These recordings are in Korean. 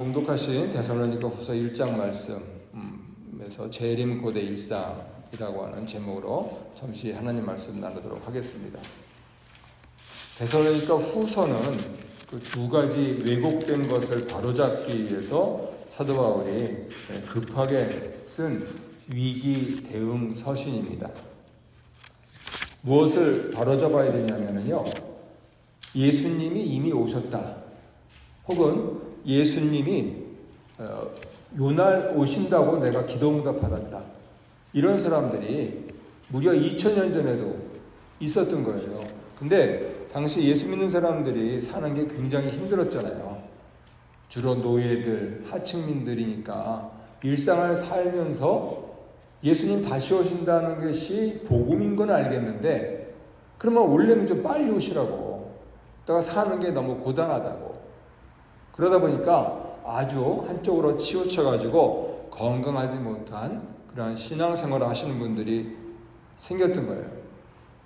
봉독하신 데살로니가 후서 1장 말씀에서 재림 고대 일상이라고 하는 제목으로 잠시 하나님 말씀 나누도록 하겠습니다. 데살로니가 후서는 그 두 가지 왜곡된 것을 바로잡기 위해서 사도 바울이 급하게 쓴 위기 대응 서신입니다. 무엇을 바로잡아야 되냐면요, 예수님이 이미 오셨다, 혹은 예수님이 요날 오신다고 내가 기도응답 받았다, 이런 사람들이 무려 2000년 전에도 있었던 거예요. 근데 당시 예수 믿는 사람들이 사는 게 굉장히 힘들었잖아요. 주로 노예들, 하층민들이니까 일상을 살면서 예수님 다시 오신다는 것이 복음인 건 알겠는데, 그러면 원래는 좀 빨리 오시라고, 내가 사는 게 너무 고단하다고, 그러다 보니까 아주 한쪽으로 치우쳐가지고 건강하지 못한 그런 신앙생활을 하시는 분들이 생겼던 거예요.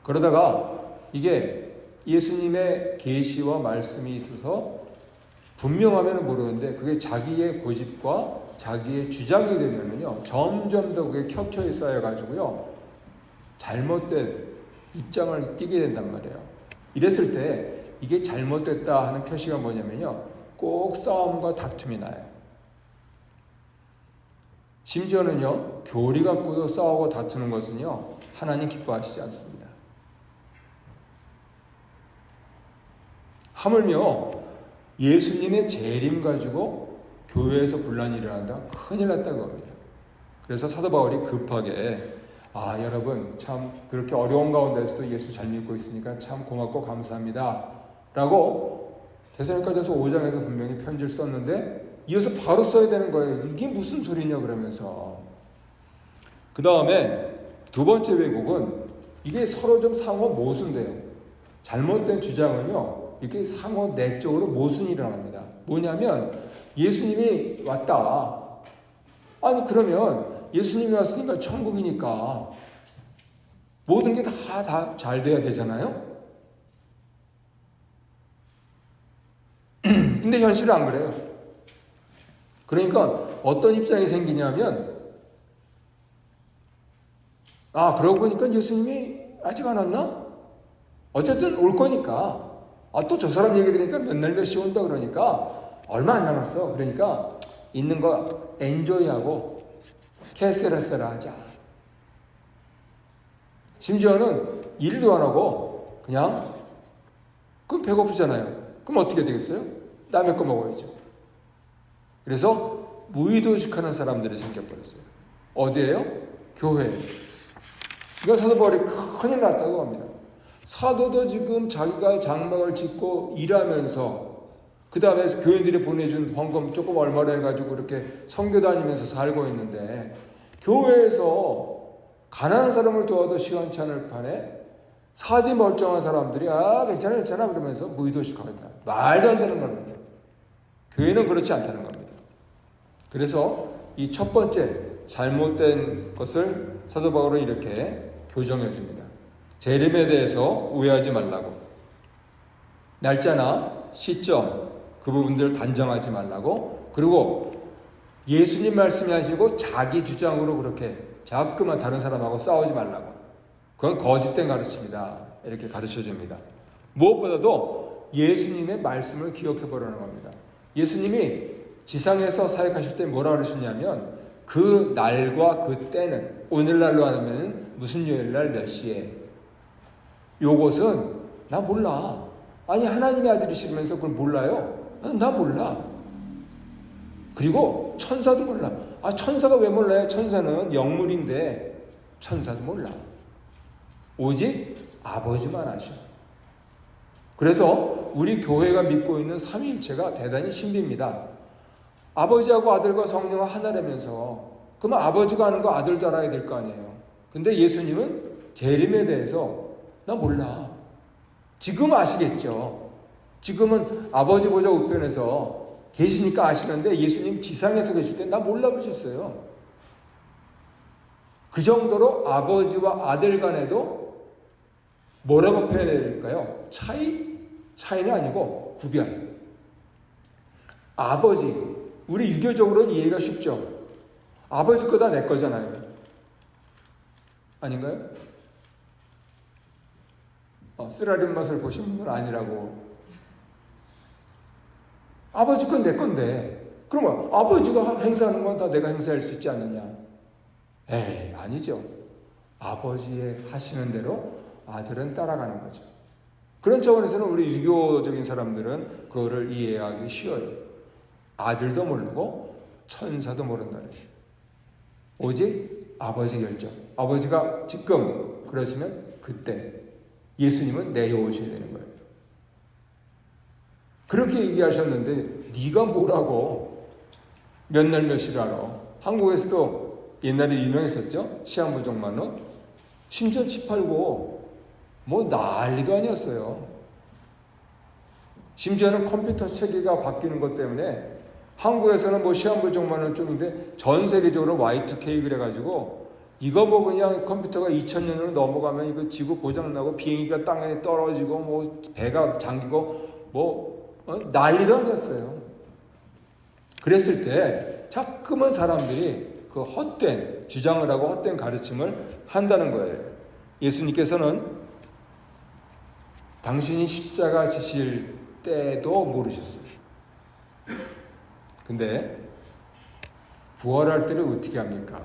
그러다가 이게 예수님의 계시와 말씀이 있어서 분명하면 모르는데 그게 자기의 고집과 자기의 주장이 되면요, 점점 더 그게 켜켜이 쌓여가지고요, 잘못된 입장을 띠게 된단 말이에요. 이랬을 때 이게 잘못됐다 하는 표시가 뭐냐면요, 꼭 싸움과 다툼이 나요. 심지어는요, 교리 갖고도 싸우고 다투는 것은요, 하나님 기뻐하시지 않습니다. 하물며 예수님의 재림 가지고 교회에서 분란이 일어난다, 큰일 났다고 합니다. 그래서 사도 바울이 급하게 여러분 참 그렇게 어려운 가운데서도 예수 잘 믿고 있으니까 참 고맙고 감사합니다 라고 데살로니가전서 5장에서 분명히 편지를 썼는데 이어서 바로 써야 되는 거예요. 이게 무슨 소리냐 그러면서. 그 다음에 두 번째 왜곡은 이게 서로 좀 상호 모순돼요. 잘못된 주장은요, 이렇게 상호 내적으로 모순이 일어납니다. 뭐냐면 예수님이 왔다, 아니 그러면 예수님이 왔으니까 천국이니까 모든 게 다 잘 돼야 되잖아요. 근데 현실은 안 그래요. 그러니까 어떤 입장이 생기냐면, 그러고 보니까 예수님이 아직 안 왔나? 어쨌든 올 거니까, 또 저 사람 얘기 들으니까 몇 날 몇 시 온다 그러니까 얼마 안 남았어. 그러니까 있는 거 엔조이하고 캐세라세라 하자. 심지어는 일도 안 하고 그냥, 그럼 배고프잖아요. 그럼 어떻게 되겠어요? 남의 거 먹어야죠. 그래서 무의도식하는 사람들이 생겨버렸어요. 어디예요? 교회에. 그러니까 사도 바울이 큰일 났다고 합니다. 사도도 지금 자기가 장막을 짓고 일하면서, 그 다음에 교인들이 보내준 헌금 조금 얼마나 해가지고 이렇게 선교 다니면서 살고 있는데, 교회에서 가난한 사람을 도와도 시원치 않을 판에 사지 멀쩡한 사람들이 괜찮아 그러면서 무의도식하겠다, 말도 안 되는 겁니다. 교회는 그렇지 않다는 겁니다. 그래서 이 첫 번째 잘못된 것을 사도 바울은 이렇게 교정해 줍니다. 재림에 대해서 오해하지 말라고, 날짜나 시점 그 부분들을 단정하지 말라고, 그리고 예수님 말씀이 아니고 자기 주장으로 그렇게 자꾸만 다른 사람하고 싸우지 말라고, 그건 거짓된 가르침이다, 이렇게 가르쳐 줍니다. 무엇보다도 예수님의 말씀을 기억해 보라는 겁니다. 예수님이 지상에서 사역하실 때 뭐라 그러셨냐면, 그 날과 그 때는, 오늘날로 하면 무슨 요일날 몇 시에, 요것은 나 몰라. 아니 하나님의 아들이시면서 그걸 몰라요? 나 몰라. 그리고 천사도 몰라. 천사가 왜 몰라요? 천사는 영물인데 천사도 몰라. 오직 아버지만 아셔. 그래서 우리 교회가 믿고 있는 삼위일체가 대단히 신비입니다. 아버지하고 아들과 성령은 하나라면서, 그러면 아버지가 아는 거 아들도 알아야 될 거 아니에요. 근데 예수님은 재림에 대해서 나 몰라. 지금 아시겠죠. 지금은 아버지 보좌 우편에서 계시니까 아시는데, 예수님 지상에서 계실 때 나 몰라 그러셨어요. 그 정도로 아버지와 아들 간에도 뭐라고 표현해야 될까요? 차이는 아니고 구별. 아버지, 우리 유교적으로는 이해가 쉽죠. 아버지 거다 내 거잖아요. 아닌가요? 쓰라린 맛을 보신 분은 아니라고. 아버지 건 내 건데 그러면 아버지가 행사하는 건 다 내가 행사할 수 있지 않느냐? 에이, 아니죠. 아버지의 하시는 대로 아들은 따라가는 거죠. 그런 차원에서는 우리 유교적인 사람들은 그거를 이해하기 쉬워요. 아들도 모르고 천사도 모른다 그랬어요. 오직 아버지 결정. 아버지가 지금 그러시면 그때 예수님은 내려오셔야 되는 거예요. 그렇게 얘기하셨는데 네가 뭐라고 몇 날 몇시를 알아. 한국에서도 옛날에 유명했었죠. 시한부족만은 심지어 집 팔고 뭐 난리도 아니었어요. 심지어는 컴퓨터 체계가 바뀌는 것 때문에 한국에서는 뭐 시한부족만은 쪽인데 전 세계적으로 Y2K 그래가지고 이거 뭐 그냥 컴퓨터가 2000년으로 넘어가면 이거 지구 고장나고 비행기가 땅에 떨어지고 뭐 배가 잠기고 뭐 난리도 아니었어요. 그랬을 때 자꾸만 사람들이 그 헛된 주장을 하고 헛된 가르침을 한다는 거예요. 예수님께서는 당신이 십자가 지실 때도 모르셨어요. 근데 부활할 때를 어떻게 합니까?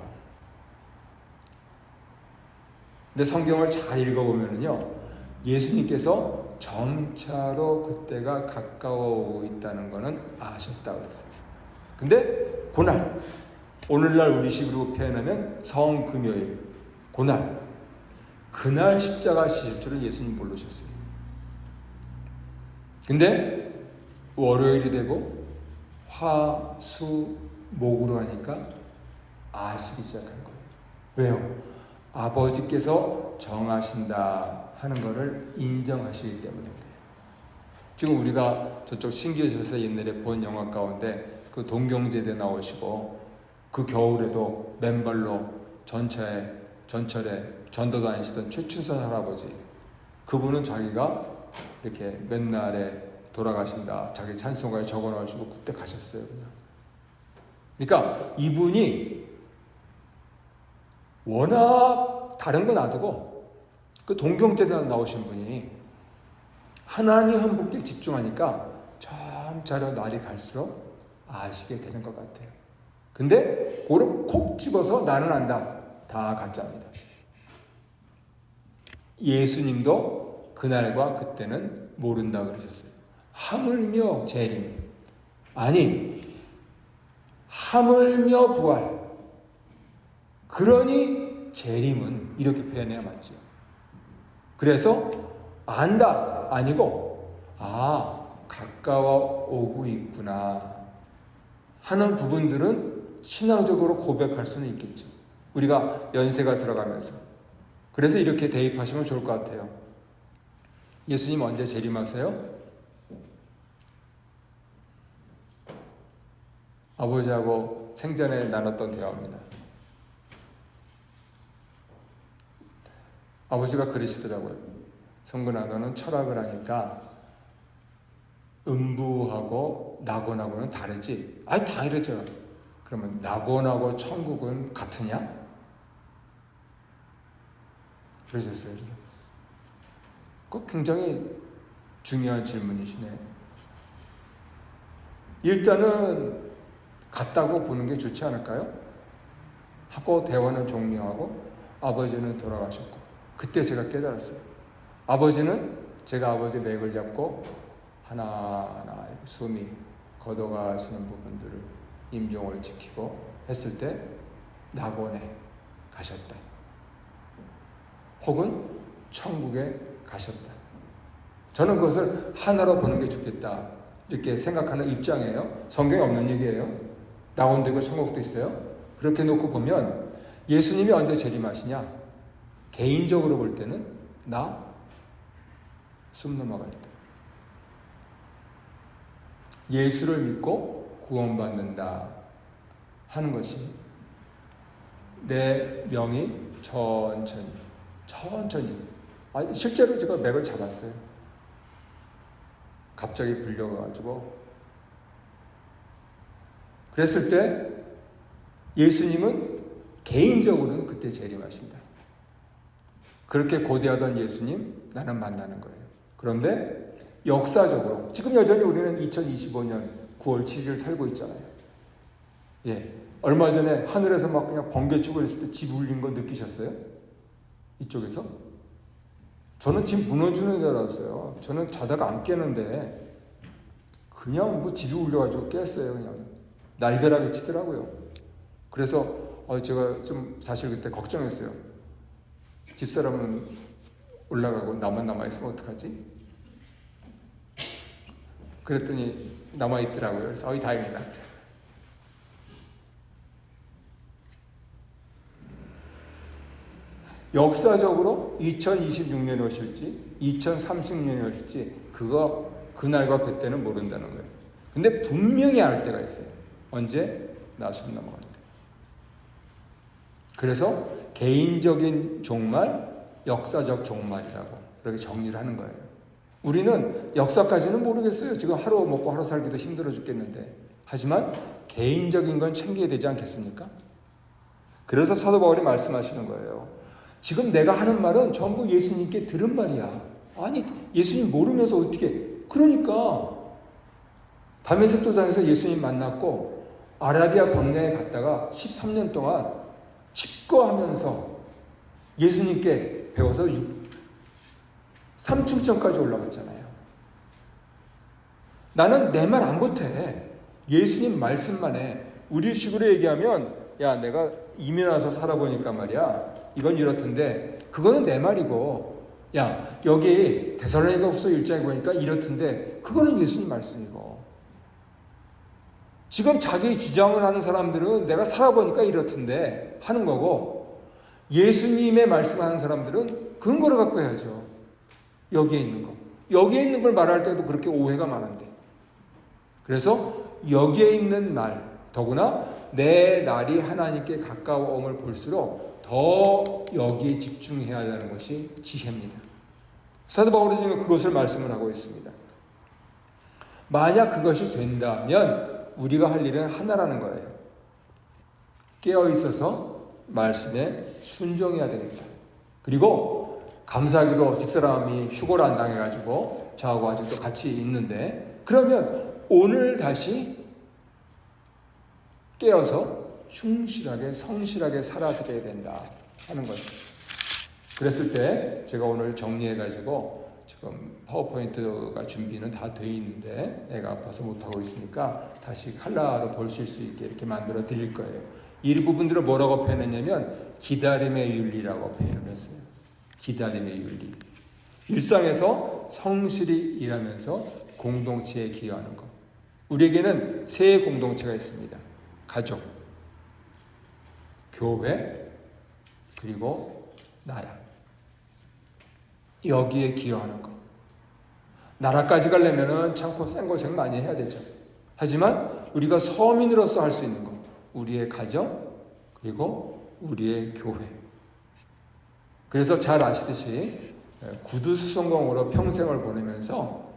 근데 성경을 잘 읽어보면요, 예수님께서 점차로 그때가 가까워오고 있다는 것은 아셨다고 했어요. 근데 그날, 오늘날 우리식으로 표현하면 성금요일, 그날 십자가 지실 줄을 예수님 모르셨어요. 근데 월요일이 되고 화, 수, 목으로 하니까 아시기 시작한 거예요. 왜요? 아버지께서 정하신다 하는 것을 인정하시기 때문에 그래요. 지금 우리가 저쪽 신기하셔서 옛날에 본 영화 가운데 그 동경제대 나오시고 그 겨울에도 맨발로 전철에 전도 다니시던 최춘선 할아버지, 그분은 자기가 이렇게 맨날에 돌아가신다 자기 찬송가에 적어놔주고 그때 가셨어요. 그냥. 그러니까 이분이 워낙 다른 건 놔두고 그 동경제대 나오신 분이 하나님 한 분께 집중하니까 점차로 날이 갈수록 아시게 되는 것 같아요. 근데 그걸 콕 집어서 나는 안다. 다 가짜입니다. 예수님도 그날과 그때는 모른다 그러셨어요. 하물며 재림. 아니, 하물며 부활. 그러니 재림은 이렇게 표현해야 맞죠. 그래서 안다 아니고 가까워 오고 있구나 하는 부분들은 신앙적으로 고백할 수는 있겠죠. 우리가 연세가 들어가면서. 그래서 이렇게 대입하시면 좋을 것 같아요. 예수님 언제 재림하세요? 아버지하고 생전에 나눴던 대화입니다. 아버지가 그러시더라고요. 성근아, 너는 철학을 하니까 음부하고 낙원하고는 다르지? 아니, 다 이러죠. 그러면 낙원하고 천국은 같으냐? 그러셨어요. 그거 굉장히 중요한 질문이시네. 일단은 같다고 보는 게 좋지 않을까요? 하고 대화는 종료하고 아버지는 돌아가셨고 그때 제가 깨달았어요. 아버지는 제가 아버지 맥을 잡고 하나하나 숨이 걷어가시는 부분들을 임종을 지키고 했을 때 낙원에 가셨다. 혹은 천국에 가셨다. 저는 그것을 하나로 보는 게 좋겠다. 이렇게 생각하는 입장이에요. 성경에 없는 얘기예요. 낙원도 있고 천국도 있어요. 그렇게 놓고 보면 예수님이 언제 재림하시냐? 개인적으로 볼 때는 나 숨 넘어갈 때. 예수를 믿고 구원받는다 하는 것이 내 명이 천천히 실제로 제가 맥을 잡았어요. 갑자기 불려가지고 그랬을 때 예수님은 개인적으로는 그때 재림하신다. 그렇게 고대하던 예수님 나는 만나는 거예요. 그런데 역사적으로 지금 여전히 우리는 2025년 9월 7일 살고 있잖아요. 예, 얼마 전에 하늘에서 막 그냥 번개치고 있을 때 집 울린 거 느끼셨어요? 이쪽에서? 저는 집 무너지는 줄 알았어요. 저는 자다가 안 깨는데 그냥 뭐 집이 울려가지고 깼어요. 그냥 날벼락이 치더라고요. 그래서 제가 좀 사실 그때 걱정했어요. 집사람은 올라가고 나만 남아있으면 어떡하지? 그랬더니 남아있더라고요. 그래서 다행이다. 역사적으로 2026년에 오실지 2030년에 오실지 그날과 그때는 모른다는 거예요. 근데 분명히 알 때가 있어요. 언제? 나순 넘어갈 때. 그래서 개인적인 종말, 역사적 종말이라고 그렇게 정리를 하는 거예요. 우리는 역사까지는 모르겠어요. 지금 하루 먹고 하루 살기도 힘들어 죽겠는데. 하지만 개인적인 건 챙겨야 되지 않겠습니까? 그래서 사도 바울이 말씀하시는 거예요. 지금 내가 하는 말은 전부 예수님께 들은 말이야. 아니, 예수님 모르면서 어떻게. 그러니까 다메섹 도상에서 예수님 만났고 아라비아 광야에 갔다가 13년 동안 칩거하면서 예수님께 배워서 3층천까지 올라갔잖아요. 나는 내 말 안 못해. 예수님 말씀만 해. 우리 식으로 얘기하면 야, 내가 이민 와서 살아보니까 말이야, 이건 이렇던데 그거는 내 말이고, 야, 여기 데살로니가 후서 1장에 보니까 이렇던데 그거는 예수님 말씀이고, 지금 자기 주장을 하는 사람들은 내가 살아보니까 이렇던데 하는 거고, 예수님의 말씀하는 사람들은 근거를 갖고 해야죠. 여기에 있는 거. 여기에 있는 걸 말할 때도 그렇게 오해가 많은데. 그래서 여기에 있는 말, 더구나 내 날이 하나님께 가까워옴을 볼수록 더 여기에 집중해야 하는 것이 지혜입니다. 사도 바울이 지금 그것을 말씀을 하고 있습니다. 만약 그것이 된다면 우리가 할 일은 하나라는 거예요. 깨어있어서 말씀에 순종해야 되겠다. 그리고 감사하게도 집사람이 휴고를 안 당해가지고 저하고 아직도 같이 있는데, 그러면 오늘 다시 깨어서 충실하게 성실하게 살아드려야 된다 하는 거죠. 그랬을 때 제가 오늘 정리해가지고 지금 파워포인트가 준비는 다 돼 있는데 애가 아파서 못하고 있으니까 다시 칼라로 보실 수 있게 이렇게 만들어 드릴 거예요. 이 부분들을 뭐라고 표현했냐면 기다림의 윤리라고 표현을 했어요. 기다림의 윤리. 일상에서 성실히 일하면서 공동체에 기여하는 것. 우리에게는 세 공동체가 있습니다. 가족, 교회, 그리고 나라. 여기에 기여하는 것. 나라까지 가려면은 참 생고생 많이 해야 되죠. 하지만 우리가 서민으로서 할 수 있는 것, 우리의 가정, 그리고 우리의 교회. 그래서 잘 아시듯이 구두수성공으로 평생을 보내면서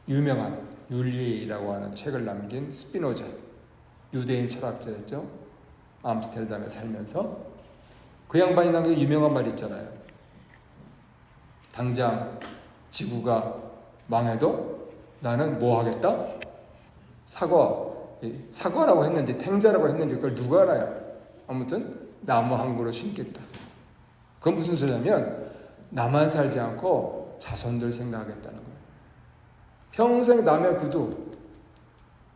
유명한 윤리라고 하는 책을 남긴 스피노자, 유대인 철학자였죠. 암스테르담에 살면서 그 양반이 남긴 유명한 말 있잖아요. 당장 지구가 망해도 나는 뭐 하겠다? 사과라고 했는지 탱자라고 했는지 그걸 누가 알아요? 아무튼 나무 한 그루 심겠다. 그건 무슨 소리냐면 나만 살지 않고 자손들 생각하겠다는 거예요. 평생 남의 구두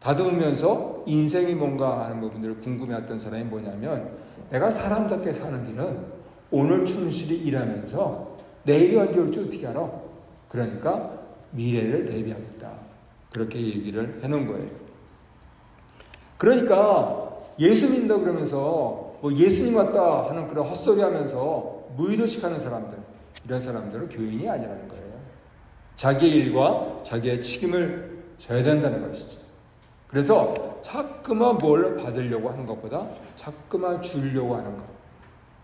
다듬으면서 인생이 뭔가 하는 부분들을 궁금해했던 사람이 뭐냐면, 내가 사람답게 사는 길은 오늘 충실히 일하면서 내일이 언제 올지 어떻게 알아? 그러니까 미래를 대비하겠다. 그렇게 얘기를 해놓은 거예요. 그러니까 예수 믿는다 그러면서 뭐 예수님 같다 하는 그런 헛소리 하면서 무의도식하는 사람들, 이런 사람들은 교인이 아니라는 거예요. 자기의 일과 자기의 책임을 져야 된다는 것이죠. 그래서 자꾸만 뭘 받으려고 하는 것보다 자꾸만 주려고 하는 것.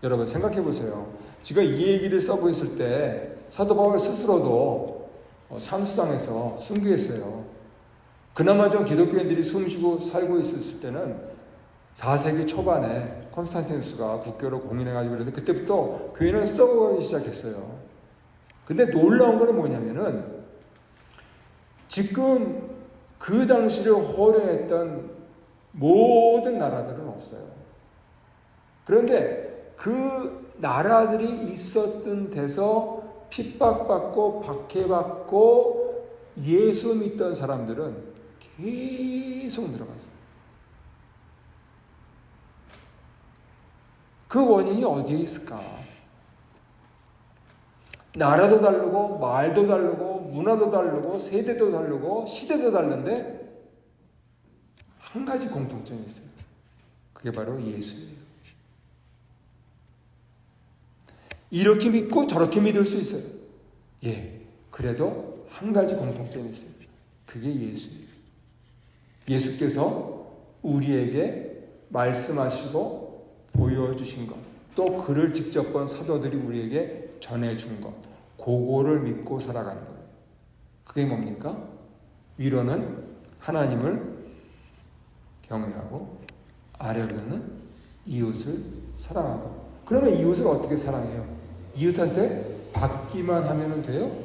여러분 생각해 보세요. 지금 이 얘기를 써고 있을 때 사도 바울 스스로도 참수당해서 순교했어요. 그나마 좀 기독교인들이 숨쉬고 살고 있었을 때는 4세기 초반에 콘스탄티누스가 국교를 공인해가지고 그랬는데 그때부터 교회는 썩어가기 시작했어요. 근데 놀라운 거는 뭐냐면은 지금 그 당시를 호령했던 모든 나라들은 없어요. 그런데 그 나라들이 있었던 데서 핍박받고 박해받고 예수 믿던 사람들은 계속 늘어갔어요. 그 원인이 어디에 있을까? 나라도 다르고 말도 다르고 문화도 다르고 세대도 다르고 시대도 다른데 한 가지 공통점이 있어요. 그게 바로 예수예요. 이렇게 믿고 저렇게 믿을 수 있어요. 예, 그래도 한 가지 공통점이 있어요. 그게 예수예요. 예수께서 우리에게 말씀하시고 보여주신 것, 또 그를 직접 본 사도들이 우리에게 전해준 것, 그거를 믿고 살아가는 거예요. 그게 뭡니까? 위로는 하나님을 경외하고 아래로는 이웃을 사랑하고. 그러면 이웃을 어떻게 사랑해요? 이웃한테 받기만 하면 돼요?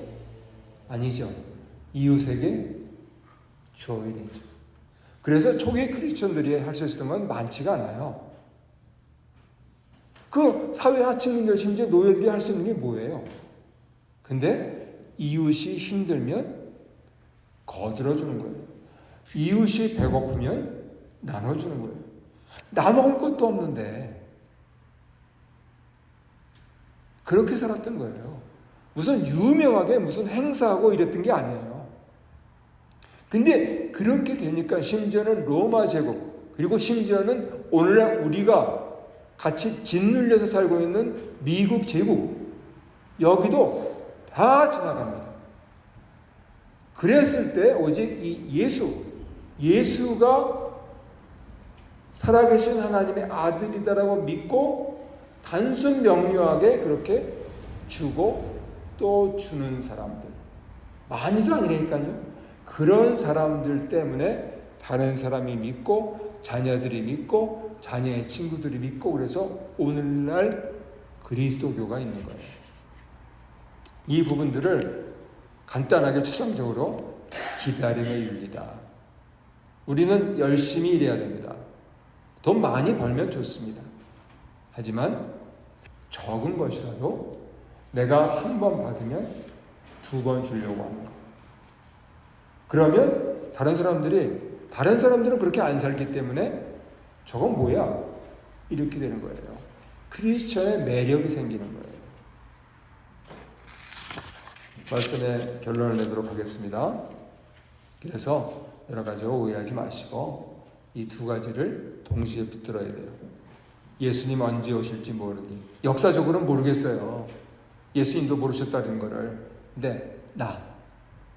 아니죠. 이웃에게 주어야 되죠. 그래서 초기 크리스천들이 할 수 있었던 건 많지가 않아요. 그 사회 하층민들, 심지어 노예들이 할 수 있는 게 뭐예요? 근데 이웃이 힘들면 거들어주는 거예요. 이웃이 배고프면 나눠주는 거예요. 나 먹을 것도 없는데 그렇게 살았던 거예요. 무슨 유명하게 무슨 행사하고 이랬던 게 아니에요. 근데 그렇게 되니까 심지어는 로마 제국, 그리고 심지어는 오늘날 우리가 같이 짓눌려서 살고 있는 미국 제국, 여기도 다 지나갑니다. 그랬을 때 오직 이 예수가 살아계신 하나님의 아들이다라고 믿고 단순 명료하게 그렇게 주고 또 주는 사람들, 많이도 아니라니까요. 그런 사람들 때문에 다른 사람이 믿고 자녀들이 믿고 자녀의 친구들이 믿고, 그래서 오늘날 그리스도교가 있는 거예요. 이 부분들을 간단하게 추상적으로 기다림의 윤리다. 우리는 열심히 일해야 됩니다. 돈 많이 벌면 좋습니다. 하지만 적은 것이라도 내가 한 번 받으면 2번 주려고 하는 거. 그러면 다른 사람들은 그렇게 안 살기 때문에 저건 뭐야? 이렇게 되는 거예요. 크리스천의 매력이 생기는 거예요. 말씀의 결론을 내도록 하겠습니다. 그래서 여러 가지로 오해하지 마시고 이 2가지를 동시에 붙들어야 돼요. 예수님 언제 오실지 모르니. 역사적으로는 모르겠어요. 예수님도 모르셨다는 거를. 근데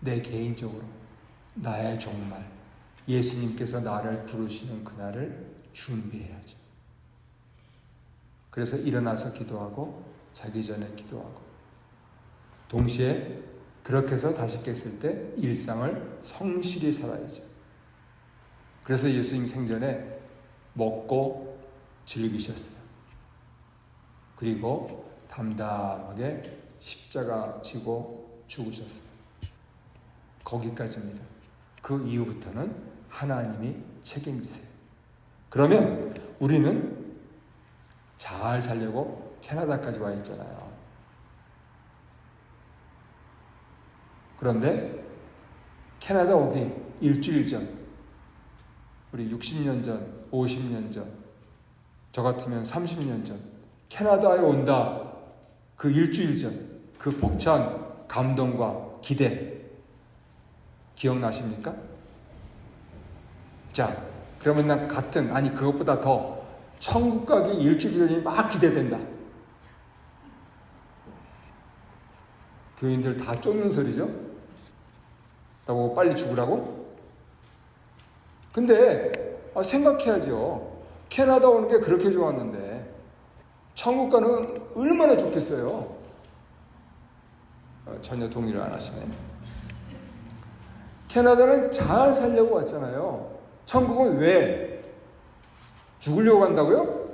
내 개인적으로 나의 종말, 예수님께서 나를 부르시는 그날을 준비해야죠. 그래서 일어나서 기도하고 자기 전에 기도하고 동시에 그렇게 해서 다시 깼을 때 일상을 성실히 살아야죠. 그래서 예수님 생전에 먹고 즐기셨어요. 그리고 담담하게 십자가 지고 죽으셨어요. 거기까지입니다. 그 이후부터는 하나님이 책임지세요. 그러면 우리는 잘 살려고 캐나다까지 와 있잖아요. 그런데 캐나다 오기 일주일 전, 우리 60년 전, 50년 전, 저 같으면 30년 전 캐나다에 온다. 그 일주일 전 그 벅찬 감동과 기대 기억나십니까? 자, 그러면 난 그것보다 더 천국 가기 일주일 전이 막 기대된다. 교인들 다 쫓는 소리죠? 나보고 빨리 죽으라고? 근데 생각해야죠. 캐나다 오는 게 그렇게 좋았는데 천국 가는 얼마나 좋겠어요. 전혀 동의를 안 하시네. 캐나다는 잘 살려고 왔잖아요. 천국은 왜? 죽으려고 간다고요?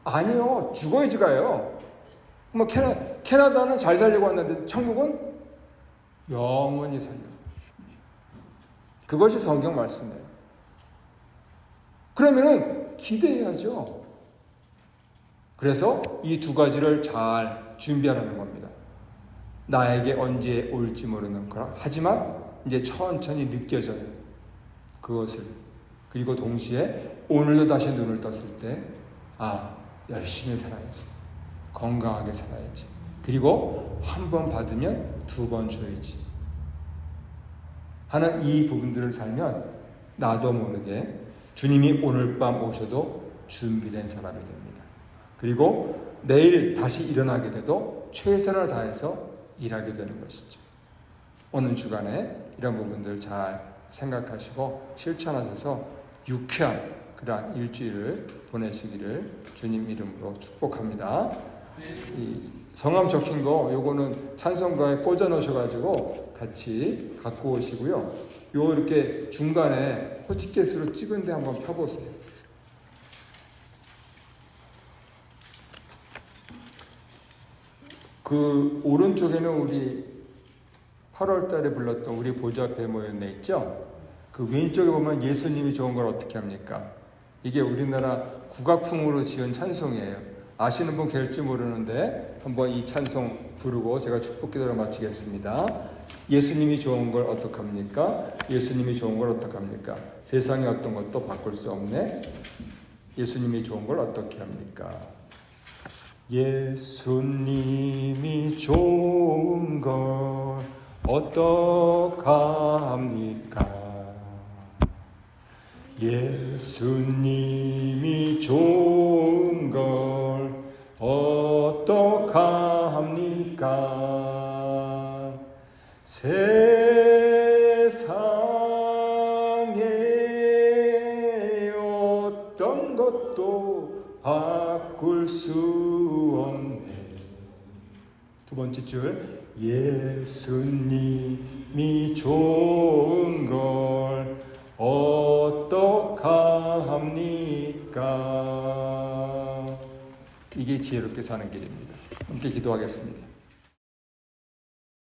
아니요. 죽어야지 가요. 뭐 캐나다는 잘 살려고 왔는데 천국은 영원히 살려. 그것이 성경 말씀이에요. 그러면은 기대해야죠. 그래서 이 두 가지를 잘 준비하라는 겁니다. 나에게 언제 올지 모르는 거라. 하지만 이제 천천히 느껴져요. 그것을. 그리고 동시에 오늘도 다시 눈을 떴을 때, 열심히 살아야지. 건강하게 살아야지. 그리고 한 번 받으면 두 번 줘야지. 하는 이 부분들을 살면 나도 모르게 주님이 오늘 밤 오셔도 준비된 사람이 됩니다. 그리고 내일 다시 일어나게 돼도 최선을 다해서 일하게 되는 것이죠. 오늘 주간에 이런 부분들 잘 생각하시고 실천하셔서 유쾌한 그러한 일주일을 보내시기를 주님 이름으로 축복합니다. 이 성함 적힌 거 요거는 찬송가에 꽂아 놓으셔가지고 같이 갖고 오시고요. 요 이렇게 중간에 호치케스로 찍은 데 한번 펴보세요. 그 오른쪽에는 우리 8월 달에 불렀던 우리 보좌 앞에 모였네 있죠? 그 왼쪽에 보면 예수님이 좋은 걸 어떻게 합니까? 이게 우리나라 국악풍으로 지은 찬송이에요. 아시는 분 계실지 모르는데 한번 이 찬송 부르고 제가 축복 기도를 마치겠습니다. 예수님이 좋은 걸 어떡합니까? 예수님이 좋은 걸 어떡합니까? 세상에 어떤 것도 바꿀 수 없네. 예수님이 좋은 걸 어떻게 합니까? 예수님이 좋은 걸 어떡합니까? 예수님이 좋은 걸 어떡합니까? 세상에 어떤 것도 바꿀 수 없네. 두 번째 줄, 예수님이 좋은 걸 어떡합니까? 이게 지혜롭게 사는 길입니다. 함께 기도하겠습니다.